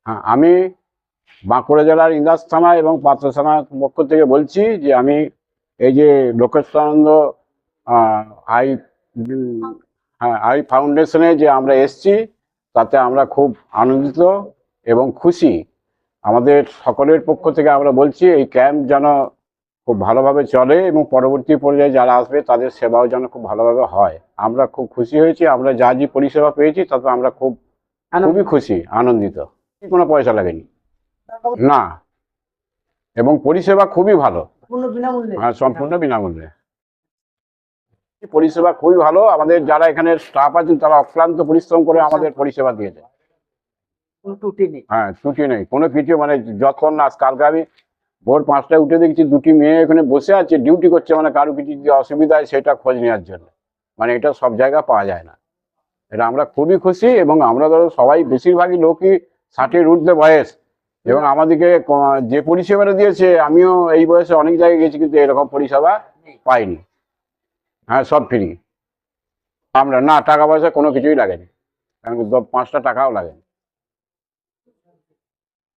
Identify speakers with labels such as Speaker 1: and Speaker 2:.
Speaker 1: হ্যাঁ, আমি বাঁকুড়া জেলার ইন্দাস থানা এবং পাত্র থানার পক্ষ থেকে বলছি যে আমি এই যে লোকেশানন্দ আই হ্যাঁ আই ফাউন্ডেশনে যে আমরা এসছি তাতে আমরা খুব আনন্দিত এবং খুশি। আমাদের সকলের পক্ষ থেকে আমরা বলছি এই ক্যাম্প যেন খুব ভালোভাবে চলে এবং পরবর্তী পর্যায়ে যারা আসবে তাদের সেবাও যেন খুব ভালোভাবে হয়। আমরা খুব খুশি হয়েছি, আমরা যা যে পরিষেবা পেয়েছি তাতে আমরা খুবই খুশি, আনন্দিত। কোনো পয়সা লাগেনি না, এবং পরিষেবা খুবই ভালো, হ্যাঁ সম্পূর্ণ বিনামূল্যে। পরিষেবা খুবই ভালো, আমাদের যারা এখানে স্টাফ আছেন তারা অক্লান্ত পরিশ্রম করে আমাদের পরিষেবা দিয়েছে। হ্যাঁ ত্রুটি নেই কোনো কিছু, মানে যতক্ষণ না কালকে আমি ভোর 5টায় উঠে দেখছি দুটি মেয়ে এখানে বসে আছে ডিউটি করছে, মানে কারো কিছু যদি অসুবিধা হয় সেটা খোঁজ নেওয়ার জন্য। মানে এটা সব জায়গায় পাওয়া যায় না, এটা আমরা খুবই খুশি। এবং আমরা ধরো সবাই বেশিরভাগই লোকই 60-এর ঊর্ধ্বে বয়স, এবং আমাদেরকে যে পরিষেবাটা দিয়েছে, আমিও এই বয়সে অনেক জায়গায় গেছি কিন্তু এরকম পরিষেবা পাইনি। হ্যাঁ সব ফ্রি, আমরা না টাকা পয়সা কোনো কিছুই লাগেনি, কারণ 5টা টাকাও লাগেনি।